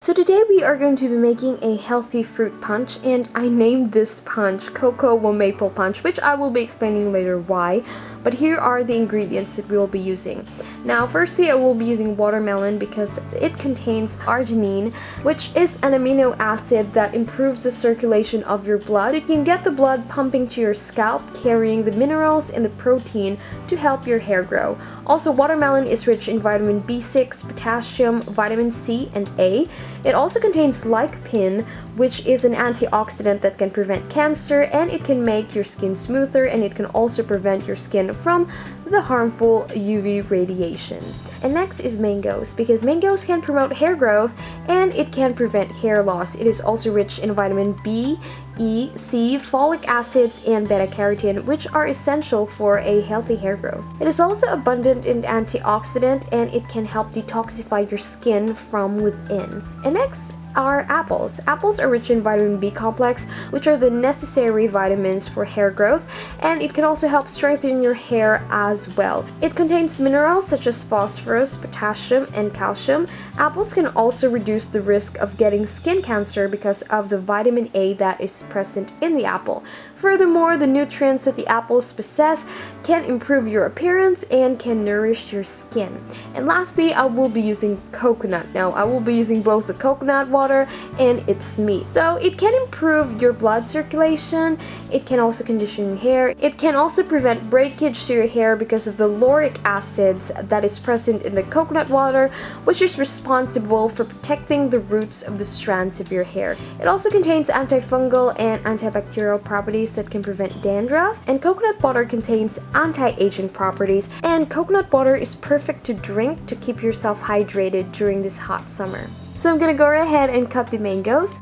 So today we are going to be making a healthy fruit punch, and I named this punch CocoWamaple punch, which I will be explaining later why. But here are the ingredients that we will be using. Now, firstly, I will be using watermelon because it contains arginine, which is an amino acid that improves the circulation of your blood. So you can get the blood pumping to your scalp, carrying the minerals and the protein to help your hair grow. Also, watermelon is rich in vitamin B6, potassium, vitamin C, and A. It also contains lycopene, which is an antioxidant that can prevent cancer, and it can make your skin smoother, and it can also prevent your skin from the harmful UV radiation. And next is mangoes, because mangoes can promote hair growth and it can prevent hair loss. It is also rich in vitamin B, E, C, folic acids, and beta-carotene, which are essential for a healthy hair growth. It is also abundant in antioxidant, and it can help detoxify your skin from within. And next are apples. Apples are rich in vitamin B complex, which are the necessary vitamins for hair growth, and it can also help strengthen your hair as well. It contains minerals such as phosphorus, potassium, and calcium. Apples can also reduce the risk of getting skin cancer because of the vitamin A that is present in the apple. Furthermore, the nutrients that the apples possess can improve your appearance and can nourish your skin. And lastly, I will be using coconut. Now, I will be using both the coconut water and its meat. So it can improve your blood circulation, it can also condition your hair, it can also prevent breakage to your hair because of the lauric acids that is present in the coconut water, which is responsible for protecting the roots of the strands of your hair. It also contains antifungal and antibacterial properties that can prevent dandruff, and coconut water contains anti-aging properties, and coconut water is perfect to drink to keep yourself hydrated during this hot summer. So I'm gonna go ahead and cut the mangoes,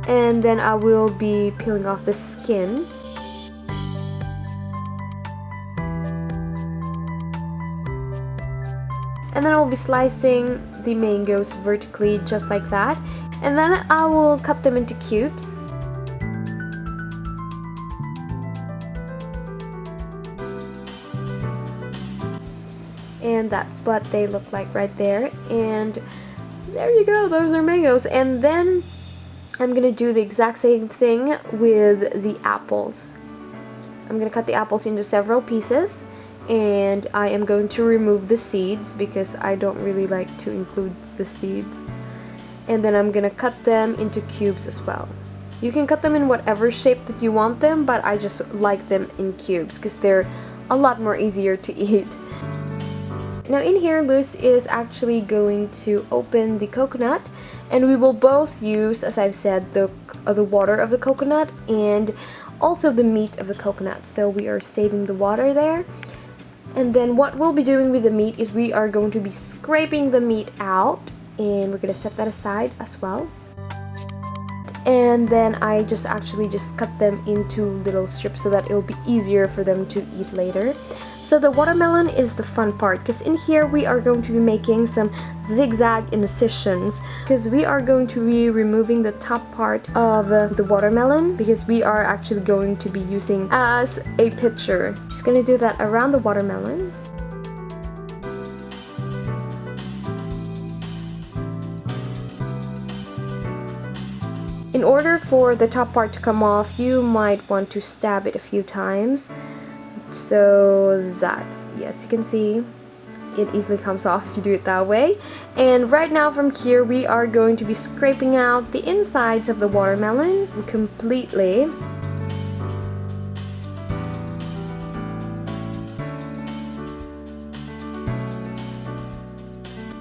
and then I will be peeling off the skin. And then I'll be slicing the mangoes vertically just like that. And then I will cut them into cubes. And that's what they look like right there. And there you go, those are mangoes. And then I'm gonna do the exact same thing with the apples. I'm gonna cut the apples into several pieces, and I am going to remove the seeds because I don't really like to include the seeds. And then I'm gonna cut them into cubes as well. You can cut them in whatever shape that you want them, but I just like them in cubes because they're a lot more easier to eat. Now in here, Luz is actually going to open the coconut, and we will both use, as I've said, the water of the coconut and also the meat of the coconut. So we are saving the water there. And then what we'll be doing with the meat is we are going to be scraping the meat out, and we're gonna set that aside as well. And then I just cut them into little strips so that it'll be easier for them to eat later. So the watermelon is the fun part, because in here we are going to be making some zigzag incisions, because we are going to be removing the top part of the watermelon, because we are actually going to be using as a pitcher. Just gonna do that around the watermelon. In order for the top part to come off, you might want to stab it a few times, so that, yes, you can see it easily comes off if you do it that way. And right now from here we are going to be scraping out the insides of the watermelon completely.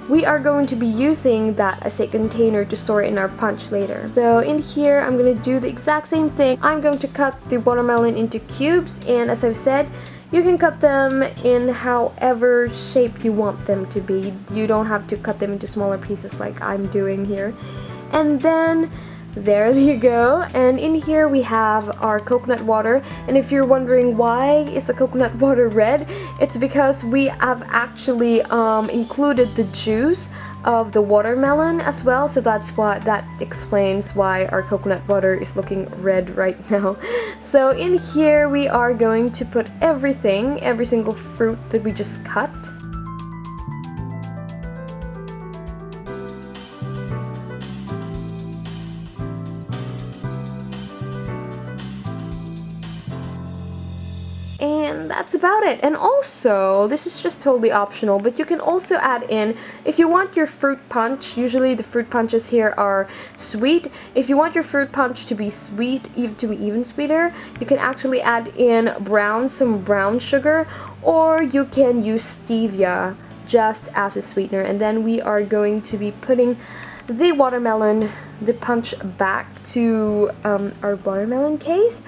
We are going to be using that as a container to store in our punch later. So in here, I'm going to do the exact same thing. I'm going to cut the watermelon into cubes, and as I've said, you can cut them in however shape you want them to be. You don't have to cut them into smaller pieces like I'm doing here. And then there you go. And in here we have our coconut water, and if you're wondering why is the coconut water red, it's because we have actually included the juice of the watermelon as well, so that explains why our coconut water is looking red right now. So in here we are going to put every single fruit that we just cut. that's about it. And also, this is just totally optional, but you can also add in, if you want your fruit punch, usually the fruit punches here are sweet. If you want your fruit punch to be sweet, even to be even sweeter, you can actually add in some brown sugar, or you can use stevia just as a sweetener. And then we are going to be putting the punch back to our watermelon case.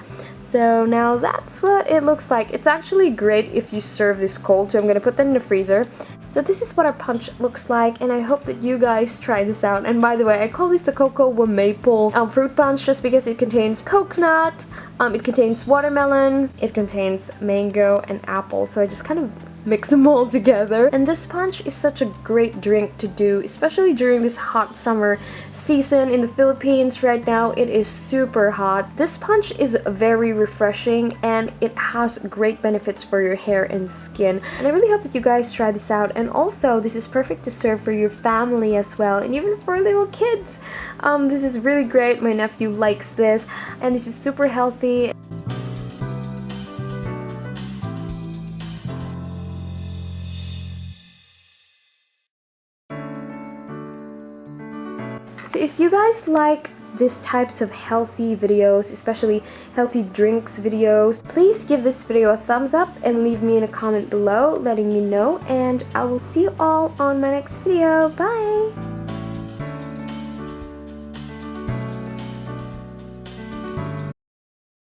So now that's what it looks like. It's actually great if you serve this cold, so I'm gonna put that in the freezer. So this is what our punch looks like, and I hope that you guys try this out. And by the way, I call this the CocoWamaple fruit punch just because it contains coconut, it contains watermelon, it contains mango and apple, so I just kind of mix them all together. And this punch is such a great drink to do, especially during this hot summer season in the Philippines right now. It is super hot. This punch is very refreshing and it has great benefits for your hair and skin. And I really hope that you guys try this out. And also, this is perfect to serve for your family as well, and even for little kids. This is really great. My nephew likes this, and this is super healthy. So if you guys like these types of healthy videos, especially healthy drinks videos, please give this video a thumbs up and leave me in a comment below letting me know, and I will see you all on my next video. Bye!